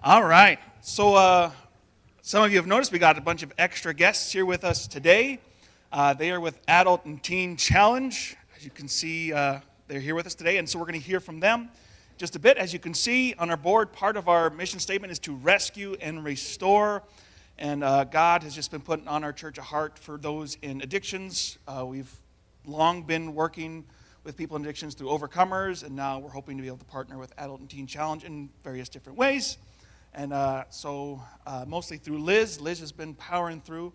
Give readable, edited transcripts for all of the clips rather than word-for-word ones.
All right. So some of you have noticed we got a bunch of extra guests here with us today. They are with Adult and Teen Challenge. As you can see, they're here with us today, and so we're going to hear from them just a bit. As you can see on our board, part of our mission statement is to rescue and restore. And God has just been putting on our church a heart for those in addictions. We've long been working with people in addictions through Overcomers, and now we're hoping to be able to partner with Adult and Teen Challenge in various different ways. And so mostly through Liz. Liz has been powering through,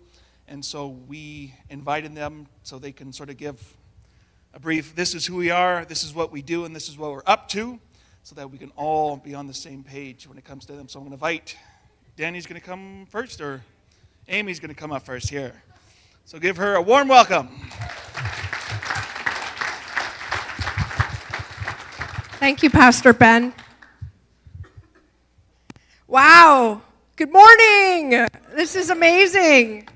and so we invited them so they can sort of give a brief, this is who we are, this is what we do, and this is what we're up to, so that we can all be on the same page when it comes to them. So I'm going to invite, Danny's going to come first, or Amy's going to come up first here. So give her a warm welcome. Thank you, Pastor Ben. Wow. Good morning. This is amazing.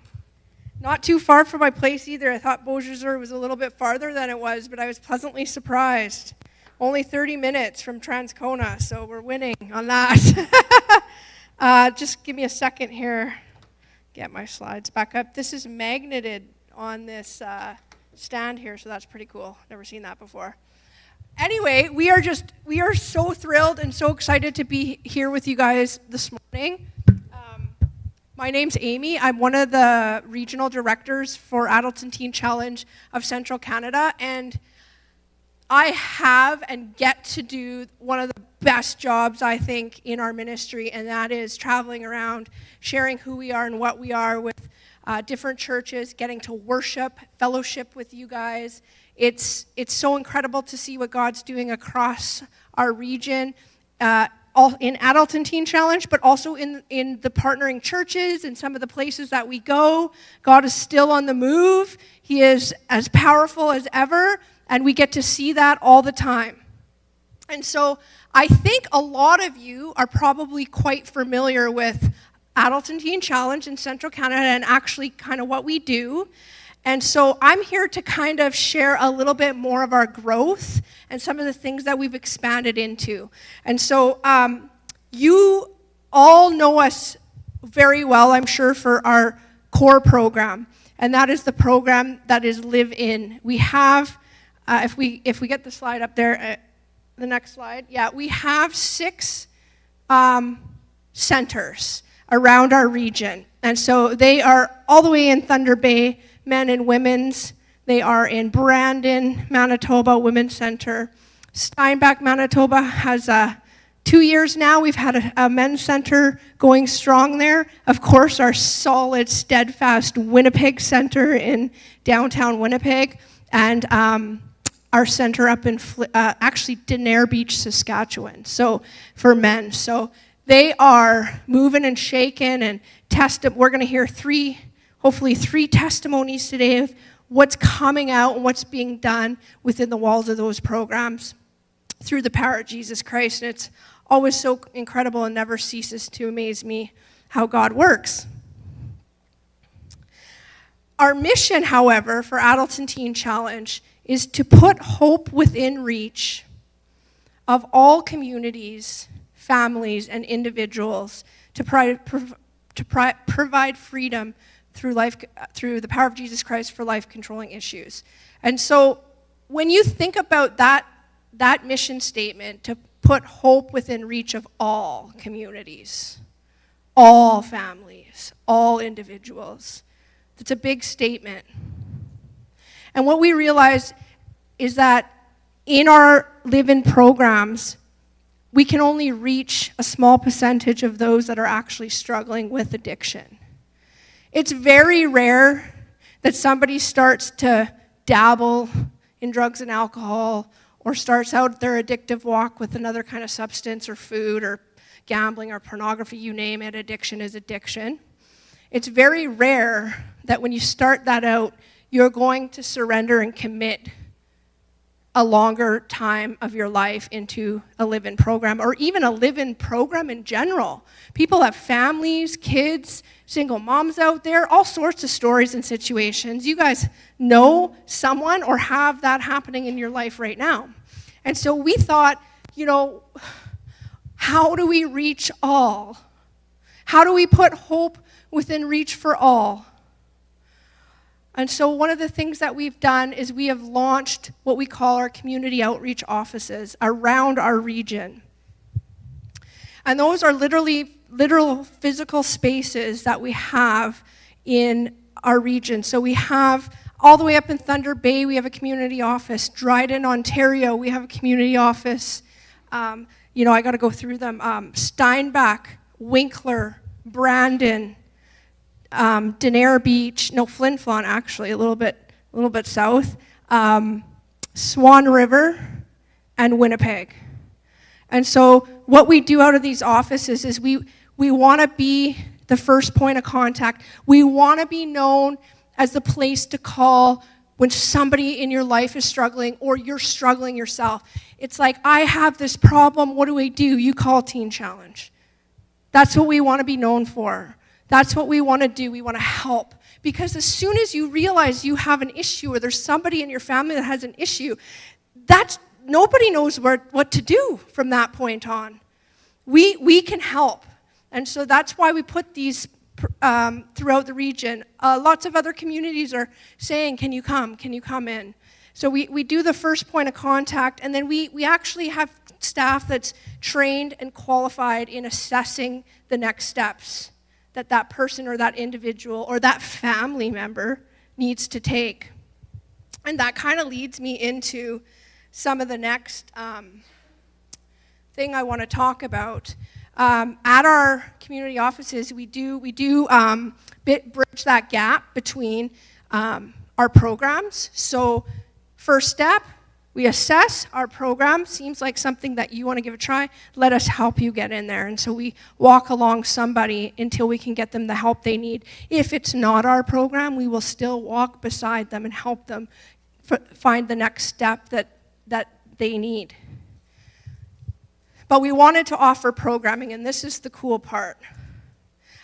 Not too far from my place either. I thought Beaujeu was a little bit farther than it was, but I was pleasantly surprised. Only 30 minutes from Transcona, so we're winning on that. Just give me a second here. Get my slides back up. This is magneted on this stand here, so that's pretty cool. Never seen that before. Anyway, we are so thrilled and so excited to be here with you guys this morning. My name's Amy. I'm one of the regional directors for Adult and Teen Challenge of Central Canada, and I have and get to do one of the best jobs, I think, in our ministry, and that is traveling around, sharing who we are and what we are with different churches, getting to worship, fellowship with you guys. It's so incredible to see what God's doing across our region, all in Adult and Teen Challenge, but also in the partnering churches and some of the places that we go. God is still on the move. He is as powerful as ever, and we get to see that all the time. And so I think a lot of you are probably quite familiar with Adult and Teen Challenge in Central Canada and actually kind of what we do. And so I'm here to kind of share a little bit more of our growth and some of the things that we've expanded into. And so you all know us very well, I'm sure, for our core program. And that is the program that is Live In. We have, if we get the slide up there, the next slide. Yeah, we have 6 centers around our region. And so they are all the way in Thunder Bay, men and women's. They are in Brandon, Manitoba Women's Center. Steinbach, Manitoba has 2 years now. We've had a men's center going strong there. Of course, our solid, steadfast Winnipeg Center in downtown Winnipeg. And our center up in actually Denair Beach, Saskatchewan, so for men. So they are moving and shaking and we're going to hear hopefully three testimonies today of what's coming out and what's being done within the walls of those programs through the power of Jesus Christ. And it's always so incredible and never ceases to amaze me how God works. Our mission, however, for Adult and Teen Challenge is to put hope within reach of all communities, families, and individuals to provide freedom through the power of Jesus Christ for life-controlling issues. And so when you think about that mission statement, to put hope within reach of all communities, all families, all individuals, that's a big statement. And what we realize is that in our live-in programs, we can only reach a small percentage of those that are actually struggling with addiction. It's very rare that somebody starts to dabble in drugs and alcohol or starts out their addictive walk with another kind of substance or food or gambling or pornography, you name it, addiction is addiction. It's very rare that when you start that out, you're going to surrender and commit a longer time of your life into a live-in program, or even a live-in program in general. People have families, kids, single moms out there, all sorts of stories and situations. You guys know someone or have that happening in your life right now. And so we thought, How do we reach all? How do we put hope within reach for all? And so one of the things that we've done is we have launched what we call our community outreach offices around our region. And those are literal physical spaces that we have in our region. So we have all the way up in Thunder Bay, we have a community office. Dryden, Ontario, we have a community office. I got to go through them. Steinbach, Winkler, Brandon, Denair Beach, Flin Flon actually, a little bit south, Swan River, and Winnipeg. And so what we do out of these offices is we want to be the first point of contact. We want to be known as the place to call when somebody in your life is struggling or you're struggling yourself. It's like, I have this problem, what do? You call Teen Challenge. That's what we want to be known for. That's what we want to do. We want to help. Because as soon as you realize you have an issue or there's somebody in your family that has an issue, nobody knows what to do from that point on. We can help. And so that's why we put these throughout the region. Lots of other communities are saying, can you come in? So we do the first point of contact, and then we actually have staff that's trained and qualified in assessing the next steps that person or that individual or that family member needs to take. And that kind of leads me into some of the next thing I want to talk about. At our community offices, we do bridge that gap between our programs. So first step, we assess our program. Seems like something that you want to give a try. Let us help you get in there. And so we walk along somebody until we can get them the help they need. If it's not our program, we will still walk beside them and help them find the next step that they need. But we wanted to offer programming, and this is the cool part.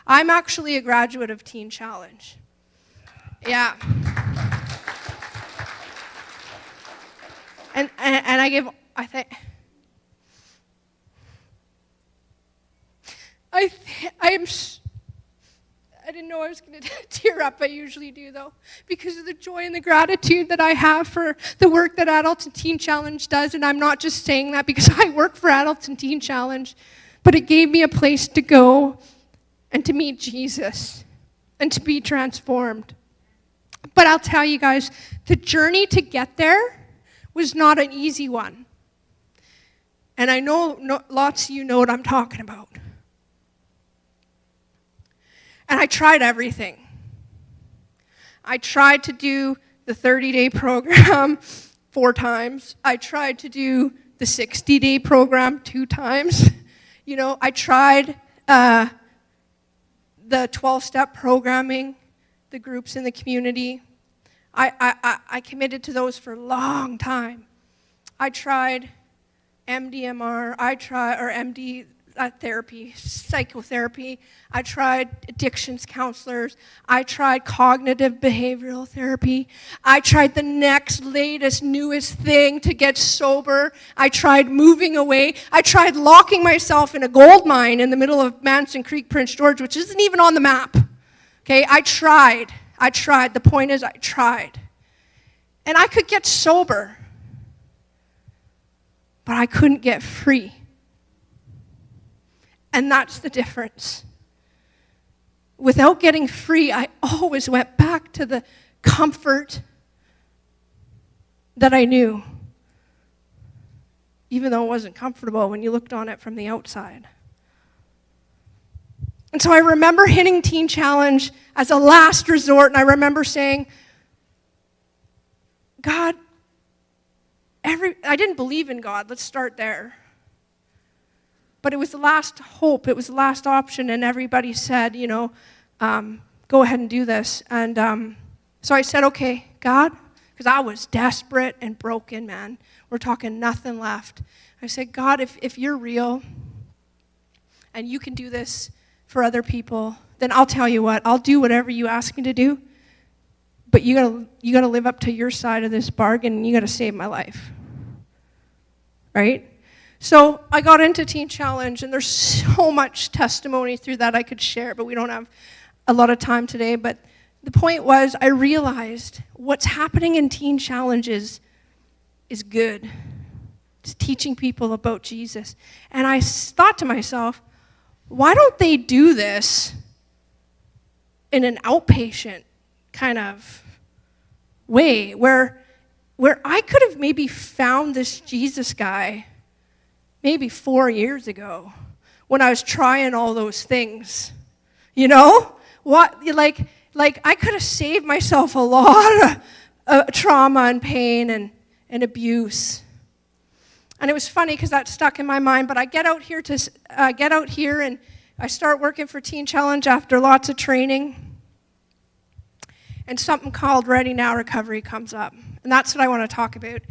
I'm actually a graduate of Teen Challenge. Yeah. And I didn't know I was going to tear up. I usually do, though, because of the joy and the gratitude that I have for the work that Adults and Teen Challenge does. And I'm not just saying that because I work for Adults and Teen Challenge, but it gave me a place to go and to meet Jesus and to be transformed. But I'll tell you guys, the journey to get there was not an easy one. And I know lots of you know what I'm talking about. And I tried everything. I tried to do the 30-day program 4 times. I tried to do the 60-day program 2 times. I tried the 12-step programming, the groups in the community. I committed to those for a long time. I tried MDMR, MD therapy, psychotherapy. I tried addictions counselors. I tried cognitive behavioral therapy. I tried the next, latest, newest thing to get sober. I tried moving away. I tried locking myself in a gold mine in the middle of Manson Creek, Prince George, which isn't even on the map. Okay, I tried. The point is, I tried. And I could get sober, but I couldn't get free. And that's the difference. Without getting free, I always went back to the comfort that I knew, even though it wasn't comfortable when you looked on it from the outside. And so I remember hitting Teen Challenge as a last resort, and I remember saying, God, I didn't believe in God. Let's start there. But it was the last hope. It was the last option, and everybody said, go ahead and do this. And so I said, okay, God, because I was desperate and broken, man. We're talking nothing left. I said, God, if you're real and you can do this for other people, then I'll tell you what, I'll do whatever you ask me to do, but you gotta live up to your side of this bargain, and you gotta save my life. Right? So I got into Teen Challenge, and there's so much testimony through that I could share, but we don't have a lot of time today. But the point was, I realized what's happening in Teen Challenges is good. It's teaching people about Jesus. And I thought to myself, why don't they do this in an outpatient kind of way where I could have maybe found this Jesus guy maybe 4 years ago when I was trying all those things, you know? Like I could have saved myself a lot of trauma and pain and abuse. And it was funny because that stuck in my mind, but I get out here and I start working for Teen Challenge after lots of training, and something called Ready Now Recovery comes up. And that's what I want to talk about.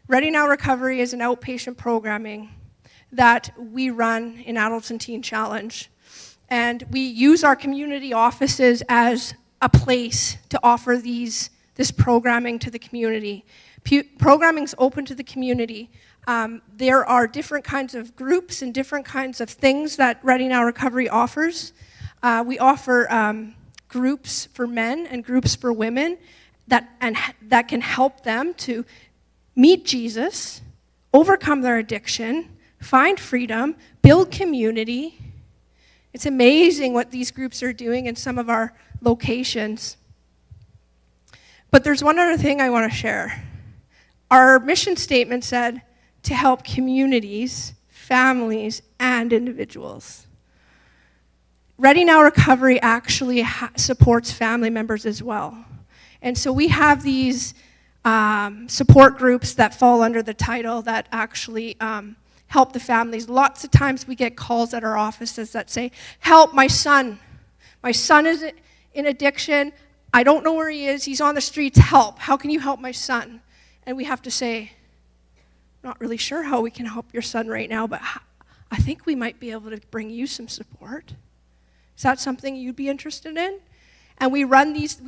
Ready Now Recovery is an outpatient programming that we run in Adults and Teen Challenge. And we use our community offices as a place to offer this programming to the community. Programming's open to the community. There are different kinds of groups and different kinds of things that Ready Now Recovery offers. We offer groups for men and groups for women that can help them to meet Jesus, overcome their addiction, find freedom, build community. It's amazing what these groups are doing in some of our locations. But there's one other thing I want to share. Our mission statement said to help communities, families, and individuals. Ready Now Recovery actually supports family members as well. And so we have these support groups that fall under the title that actually help the families. Lots of times we get calls at our offices that say, help my son. My son is in addiction. I don't know where he is. He's on the streets. Help. How can you help my son? And we have to say, not really sure how we can help your son right now, but I think we might be able to bring you some support. Is that something you'd be interested in? And we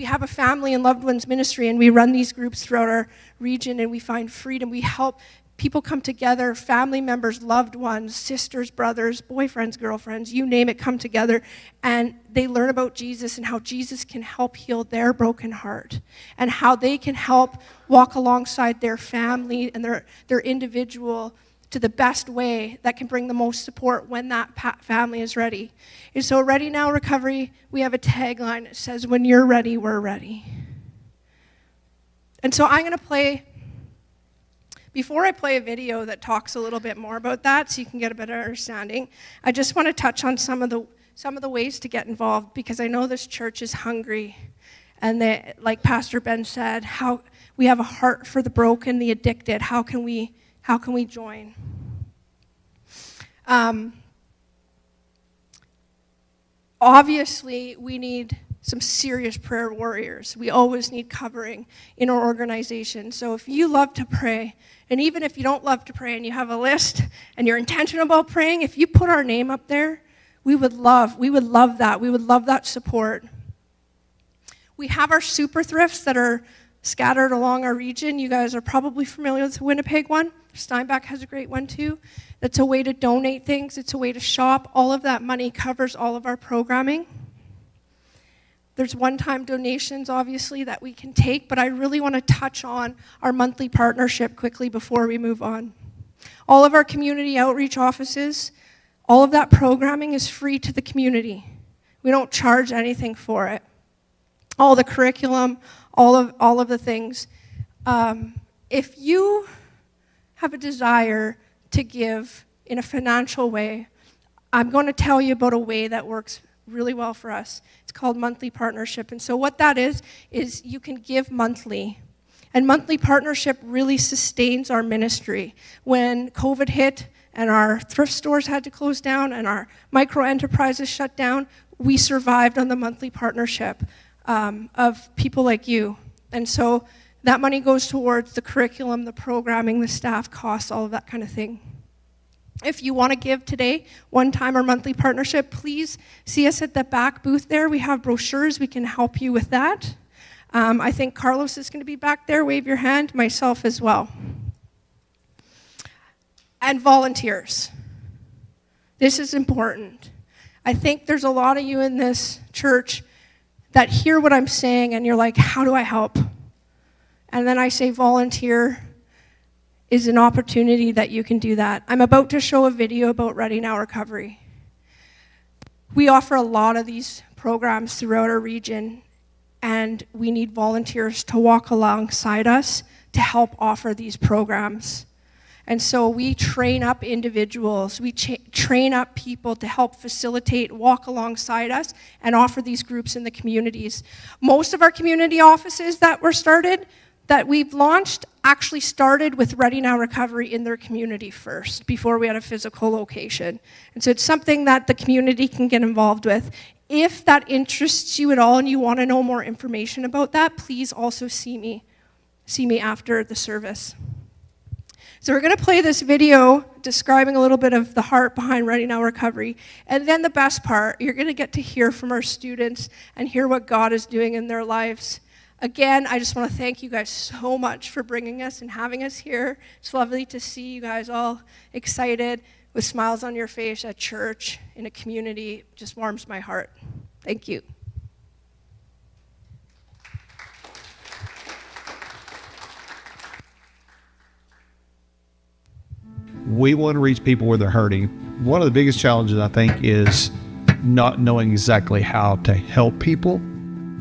have a family and loved ones ministry, and we run these groups throughout our region, and we find freedom. We help people come together, family members, loved ones, sisters, brothers, boyfriends, girlfriends, you name it, come together, and they learn about Jesus and how Jesus can help heal their broken heart, and how they can help walk alongside their family and their individual to the best way that can bring the most support when that family is ready. And so Ready Now Recovery, we have a tagline that says, when you're ready, we're ready. And so I'm going to play, before I play a video that talks a little bit more about that so you can get a better understanding, I just want to touch on some of the ways to get involved, because I know this church is hungry. And like Pastor Ben said, how we have a heart for the broken, the addicted. How can we join? Obviously, we need some serious prayer warriors. We always need covering in our organization. So if you love to pray, and even if you don't love to pray and you have a list and you're intentional about praying, if you put our name up there, we would love that. We would love that support. We have our super thrifts that are scattered along our region. You guys are probably familiar with the Winnipeg one. Steinbach has a great one too. That's a way to donate things. It's a way to shop. All of that money covers all of our programming. There's one-time donations, obviously, that we can take, but I really want to touch on our monthly partnership quickly before we move on. All of our community outreach offices, all of that programming is free to the community. We don't charge anything for it. All the curriculum, all of the things. If you have a desire to give in a financial way, I'm going to tell you about a way that works really well for us. It's called monthly partnership. And so what that is you can give monthly. And monthly partnership really sustains our ministry. When COVID hit and our thrift stores had to close down and our micro enterprises shut down, we survived on the monthly partnership of people like you. And so that money goes towards the curriculum, the programming, the staff costs, all of that kind of thing. If you want to give today, one time or monthly partnership, please see us at the back booth there. We have brochures. We can help you with that. I think Carlos is going to be back there. Wave your hand. Myself as well. and volunteers. This is important. I think there's a lot of you in this church that hear what I'm saying and you're like, how do I help? And then I say volunteer is an opportunity that you can do that. I'm about to show a video about Ready Now Recovery. We offer a lot of these programs throughout our region, and we need volunteers to walk alongside us to help offer these programs. And so we train up individuals, we train up people to help facilitate, walk alongside us, and offer these groups in the communities. Most of our community offices that were started, that we've launched, actually started with Ready Now Recovery in their community first, before we had a physical location. And so it's something that the community can get involved with. If that interests you at all and you want to know more information about that, please also see me after the service. So we're going to play this video describing a little bit of the heart behind Ready Now Recovery. And then the best part, you're going to get to hear from our students and hear what God is doing in their lives. Again, I just want to thank you guys so much for bringing us and having us here. It's lovely to see you guys all excited with smiles on your face at church, in a community. It just warms my heart. Thank you. We want to reach people where they're hurting. One of the biggest challenges, I think, is not knowing exactly how to help people.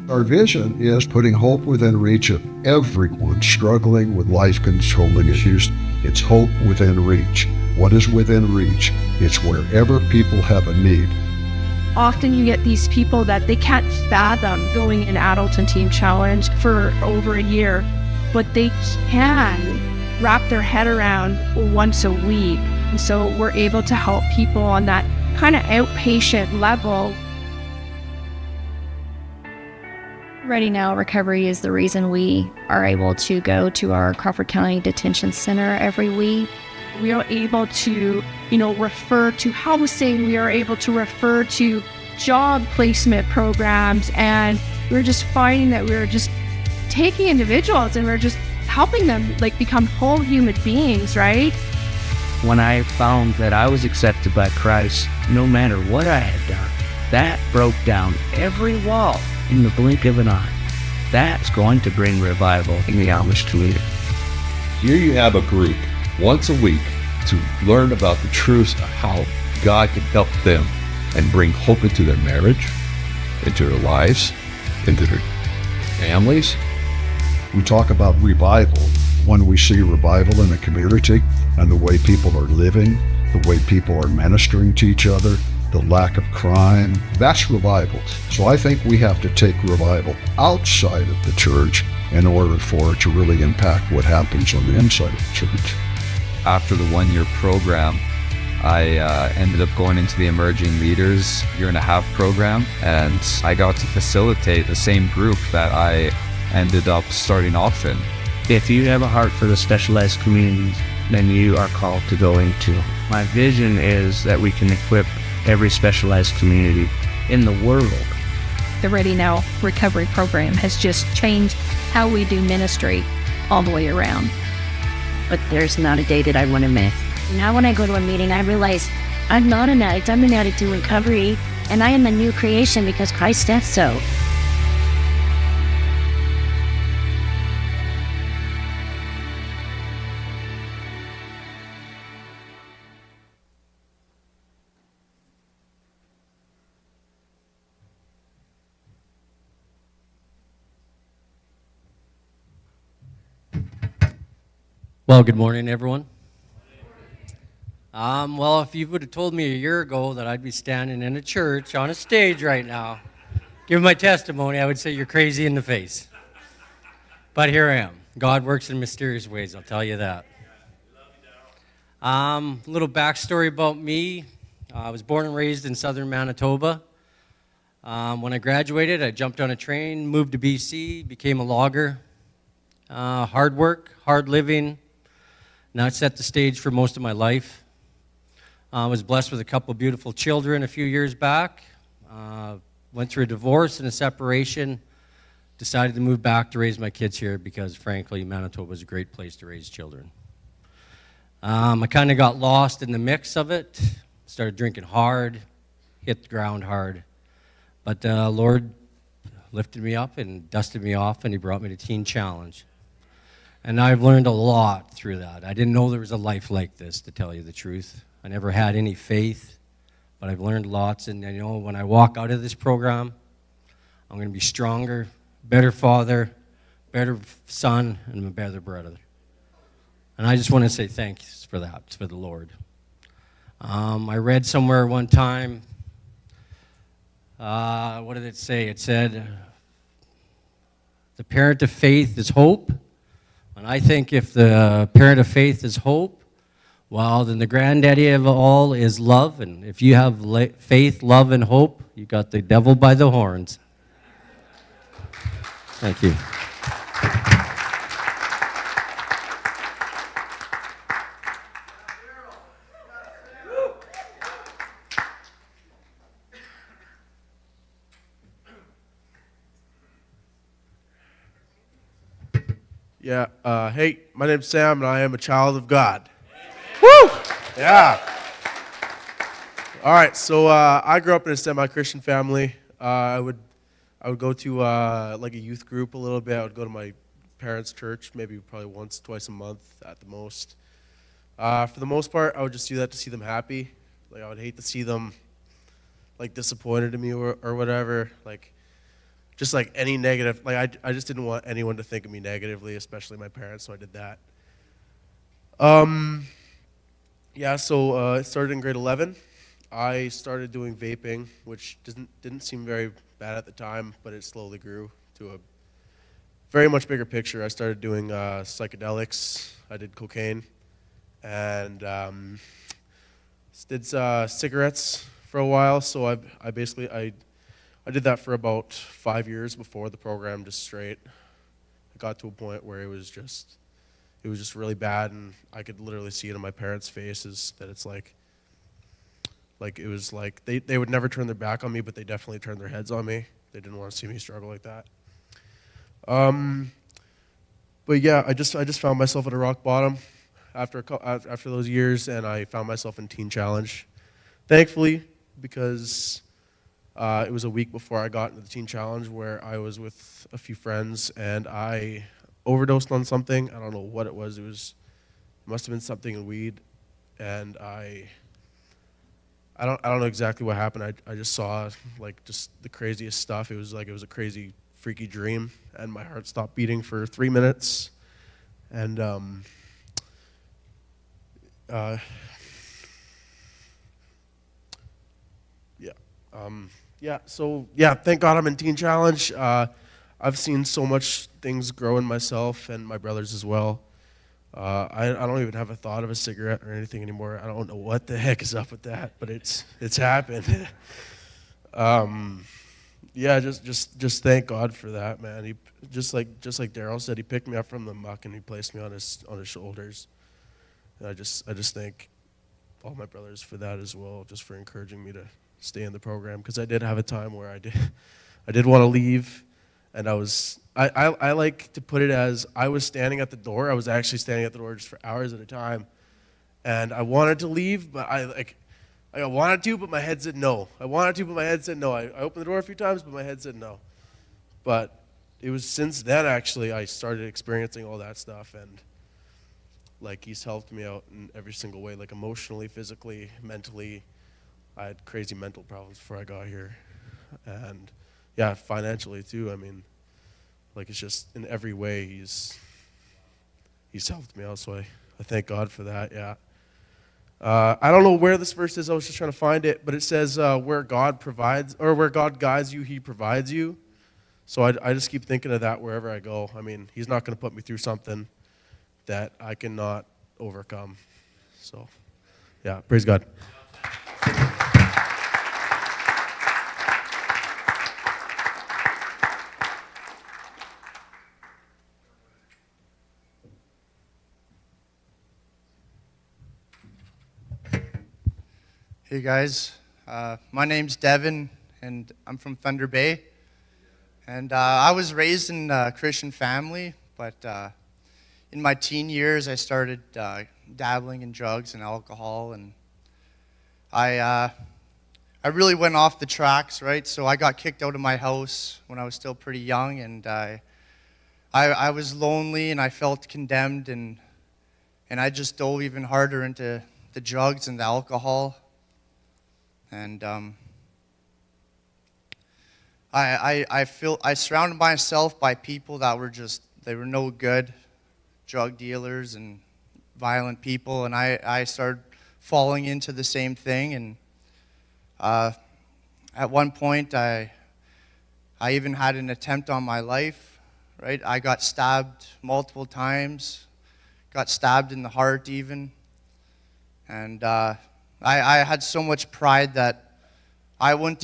Our vision is putting hope within reach of everyone struggling with life-controlling issues. It's hope within reach. What is within reach? It's wherever people have a need. Often you get these people that they can't fathom going an adult and teen challenge for over a year, but they can wrap their head around once a week. And so we're able to help people on that kind of outpatient level. Ready Now Recovery is the reason we are able to go to our Crawford County Detention Center every week. We are able to, refer to housing. We are able to refer to job placement programs. And we're just finding that we're just taking individuals and we're just helping them become whole human beings, right? When I found that I was accepted by Christ, no matter what I had done, that broke down every wall in the blink of an eye. That's going to bring revival in the Amish community. Here you have a group once a week to learn about the truths of how God can help them and bring hope into their marriage, into their lives, into their families. We talk about revival when we see revival in the community and the way people are living, the way people are ministering to each other, the lack of crime. That's revival. So I think we have to take revival outside of the church in order for it to really impact what happens on the inside of the church. After the one-year program, I ended up going into the Emerging Leaders year-and-a-half program, and I got to facilitate the same group that I ended up starting off in. If you have a heart for the specialized communities, then you are called to go into. My vision is that we can equip every specialized community in the world. The Ready Now Recovery Program has just changed how we do ministry all the way around. But there's not a day that I want to miss. Now when I go to a meeting, I realize I'm not an addict, I'm an addict in recovery, and I am a new creation because Christ said so. Well, good morning, everyone. Well, if you would have told me a year ago that I'd be standing in a church on a stage right now, giving my testimony, I would say you're crazy in the face. But here I am. God works in mysterious ways, I'll tell you that. A little backstory about me. I was born and raised in southern Manitoba. When I graduated, I jumped on a train, moved to BC, became a logger. Hard work, hard living. Now it set the stage for most of my life. I was blessed with a couple beautiful children a few years back. Went through a divorce and a separation. Decided to move back to raise my kids here because, frankly, Manitoba is a great place to raise children. I kind of got lost in the mix of it, started drinking hard, hit the ground hard. But the Lord lifted me up and dusted me off, and he brought me to Teen Challenge. And I've learned a lot through that. I didn't know there was a life like this, to tell you the truth. I never had any faith, but I've learned lots. And I know when I walk out of this program, I'm going to be stronger, better father, better son, and a better brother. And I just want to say thanks for that, for the Lord. I read somewhere one time, what did it say? It said, the parent of faith is hope. And I think if the parent of faith is hope, well, then the granddaddy of all is love. And if you have faith, love, and hope, you got the devil by the horns. Thank you. Yeah. Hey, my name's Sam, and I am a child of God. Woo! Yeah. All right. So I grew up in a semi-Christian family. I would go to like a youth group a little bit. I would go to my parents' church, maybe probably once, twice a month at the most. For the most part, I would just do that to see them happy. Like I would hate to see them like disappointed in me or whatever. Like. Just like any negative, like I just didn't want anyone to think of me negatively, especially my parents, so I did that. Yeah, so it started in grade 11. I started doing vaping, which didn't seem very bad at the time, but it slowly grew to a very much bigger picture. I started doing psychedelics. I did cocaine, and did cigarettes for a while. So I did that for about 5 years before the program, just straight. It got to a point where it was just really bad, and I could literally see it in my parents' faces that it's like it was like they would never turn their back on me, but they definitely turned their heads on me. They didn't want to see me struggle like that. But yeah, I just found myself at a rock bottom after those years, and I found myself in Teen Challenge. Thankfully, because it was a week before I got into the Teen Challenge where I was with a few friends and I overdosed on something. I don't know what it was. It must have been something in weed, and I don't know exactly what happened. I just saw like just the craziest stuff. It was a crazy, freaky dream, and my heart stopped beating for 3 minutes, and thank God I'm in Teen Challenge. I've seen so much things grow in myself and my brothers as well. I don't even have a thought of a cigarette or anything anymore. I don't know what the heck is up with that, but it's happened. Just thank God for that, man. He just like Daryl said, he picked me up from the muck and he placed me on his shoulders. And I just thank all my brothers for that as well, just for encouraging me to stay in the program, because I did have a time where I did want to leave, and I like to put it as I was standing at the door. I was actually standing at the door just for hours at a time, and I wanted to leave, but I wanted to, but my head said no. I wanted to, but my head said no. I opened the door a few times, but my head said no. But it was since then actually I started experiencing all that stuff, and like he's helped me out in every single way, like emotionally, physically, mentally. I had crazy mental problems before I got here, and yeah, financially too. I mean, like it's just in every way he's helped me out. So I thank God for that. Yeah. I don't know where this verse is. I was just trying to find it, but it says where God provides, or where God guides you, He provides you. So I just keep thinking of that wherever I go. I mean, He's not going to put me through something that I cannot overcome. So, yeah, praise God. Hey guys, my name's Devin, and I'm from Thunder Bay. And I was raised in a Christian family, but in my teen years I started dabbling in drugs and alcohol, and I really went off the tracks, right? So I got kicked out of my house when I was still pretty young, and I was lonely and I felt condemned, and I just dove even harder into the drugs and the alcohol, and I surrounded myself by people that were they were no good, drug dealers and violent people, and I started falling into the same thing, and at one point I even had an attempt on my life, right? I got stabbed multiple times, got stabbed in the heart even, and I had so much pride that I didn't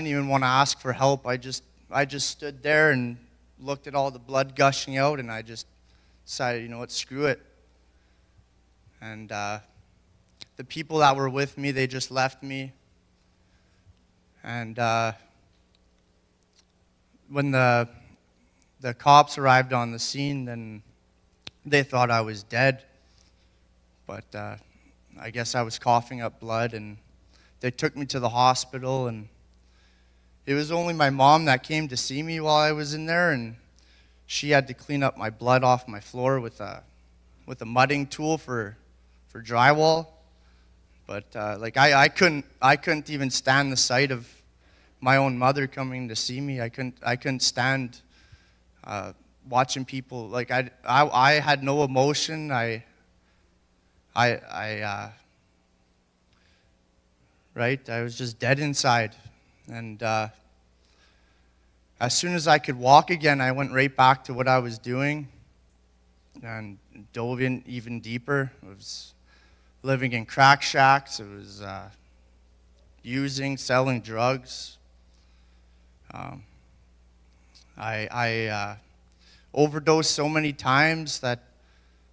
even want to ask for help. I just stood there and looked at all the blood gushing out, and I just decided, you know what, screw it. And the people that were with me, they just left me. And when the cops arrived on the scene, then they thought I was dead. But I guess I was coughing up blood, and they took me to the hospital, and it was only my mom that came to see me while I was in there, and she had to clean up my blood off my floor with a mudding tool for drywall. But I couldn't even stand the sight of my own mother coming to see me. I couldn't stand watching people. Like I had no emotion. Right? I was just dead inside. And as soon as I could walk again, I went right back to what I was doing and dove in even deeper. I was living in crack shacks. It was selling drugs. I overdosed so many times that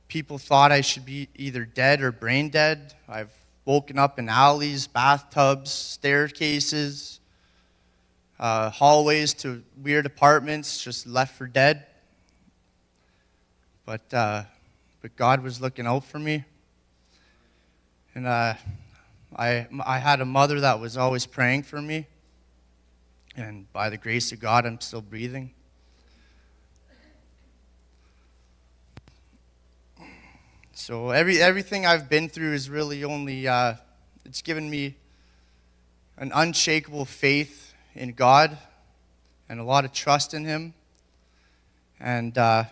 people thought I should be either dead or brain dead. I've woken up in alleys, bathtubs, staircases, hallways to weird apartments, just left for dead. But God was looking out for me. And I had a mother that was always praying for me. And by the grace of God, I'm still breathing. So everything I've been through is really only, it's given me an unshakable faith in God and a lot of trust in Him. And I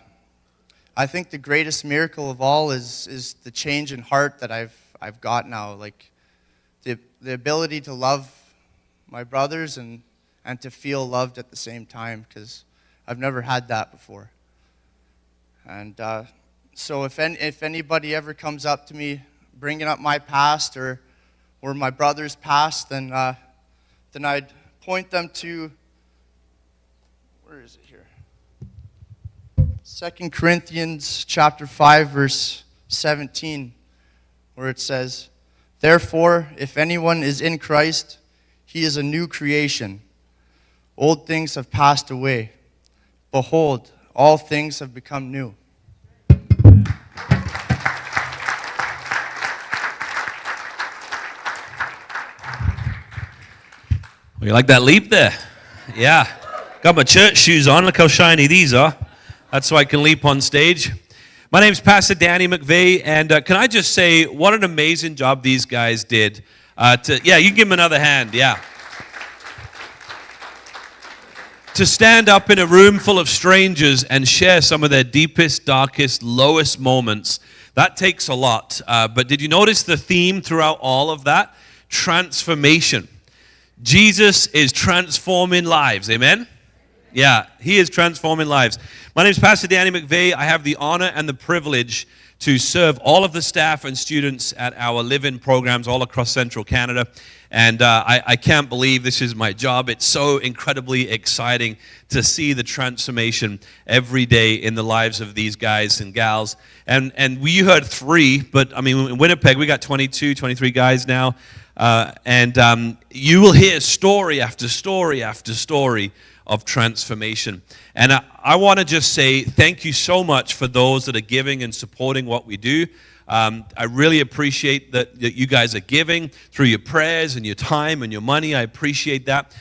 think the greatest miracle of all is the change in heart that I've got now. Like the ability to love my brothers and to feel loved at the same time, because I've never had that before. And so if anybody ever comes up to me bringing up my past or my brother's past, then I'd point them to, where is it here? 2 Corinthians chapter 5, verse 17, where it says, "Therefore, if anyone is in Christ, he is a new creation. Old things have passed away. Behold, all things have become new." You like that leap there? Yeah. Got my church shoes on. Look how shiny these are. That's so I can leap on stage. My name's Pastor Danny McVeigh, and can I just say what an amazing job these guys did. You can give them another hand, yeah. To stand up in a room full of strangers and share some of their deepest, darkest, lowest moments, that takes a lot. But did you notice the theme throughout all of that? Transformation. Jesus is transforming lives, amen? Yeah, He is transforming lives. My name is Pastor Danny McVeigh. I have the honor and the privilege to serve all of the staff and students at our live-in programs all across Central Canada. And I can't believe this is my job. It's so incredibly exciting to see the transformation every day in the lives of these guys and gals. And we heard 3, but I mean, in Winnipeg, we got 22, 23 guys now. And you will hear story after story after story of transformation. And I want to just say thank you so much for those that are giving and supporting what we do. I really appreciate that you guys are giving through your prayers and your time and your money. I appreciate that.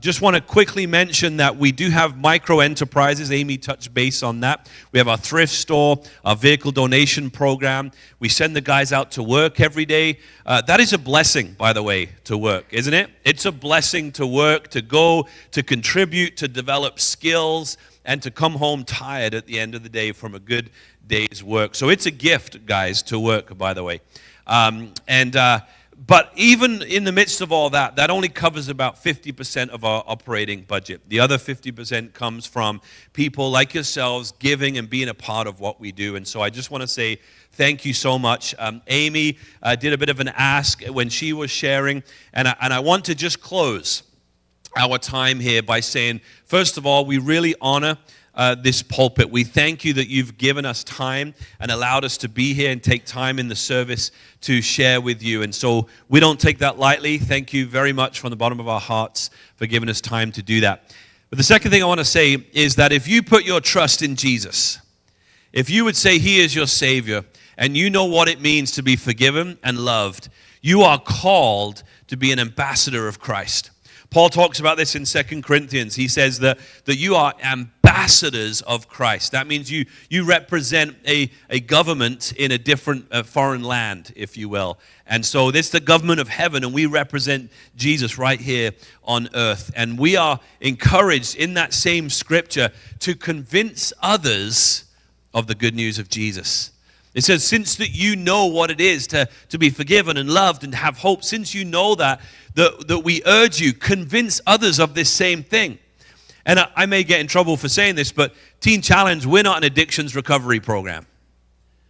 Just want to quickly mention that we do have micro enterprises. Amy touched base on that. We have our thrift store, our vehicle donation program. We send the guys out to work every day. That is a blessing, by the way, to work, isn't it? It's a blessing to work, to go, to contribute, to develop skills, and to come home tired at the end of the day from a good day's work. So it's a gift, guys, to work, by the way. But even in the midst of all that, that only covers about 50% of our operating budget. The other 50% comes from people like yourselves giving and being a part of what we do. And so I just want to say thank you so much. Amy did a bit of an ask when she was sharing, and I want to just close our time here by saying, first of all, we really honor this pulpit. We thank you that you've given us time and allowed us to be here and take time in the service to share with you. And so we don't take that lightly. Thank you very much from the bottom of our hearts for giving us time to do that. But the second thing I want to say is that if you put your trust in Jesus, if you would say he is your Savior and you know what it means to be forgiven and loved, you are called to be an ambassador of Christ. Paul talks about this in 2 Corinthians. He says that you are ambassadors of Christ. That means you represent a government in a different foreign land, if you will. And so this is the government of heaven, and we represent Jesus right here on earth. And we are encouraged in that same scripture to convince others of the good news of Jesus. It says, since that you know what it is to be forgiven and loved and have hope, since you know that we urge you, convince others of this same thing. And I may get in trouble for saying this, but Teen Challenge, we're not an addictions recovery program.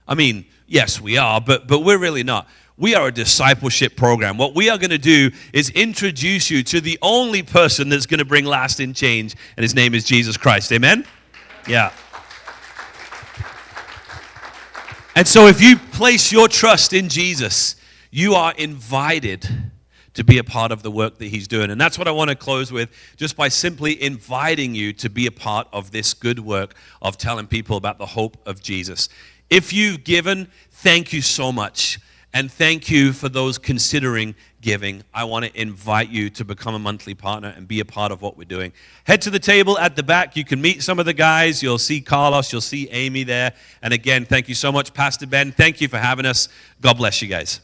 I mean, yes, we are, but we're really not. We are a discipleship program. What we are going to do is introduce you to the only person that's going to bring lasting change, and his name is Jesus Christ. Amen? Yeah. And so if you place your trust in Jesus, you are invited to be a part of the work that he's doing. And that's what I want to close with, just by simply inviting you to be a part of this good work of telling people about the hope of Jesus. If you've given, thank you so much. And thank you for those considering giving. I want to invite you to become a monthly partner and be a part of what we're doing. Head to the table at the back. You can meet some of the guys. You'll see Carlos. You'll see Amy there. And again, thank you so much, Pastor Ben. Thank you for having us. God bless you guys.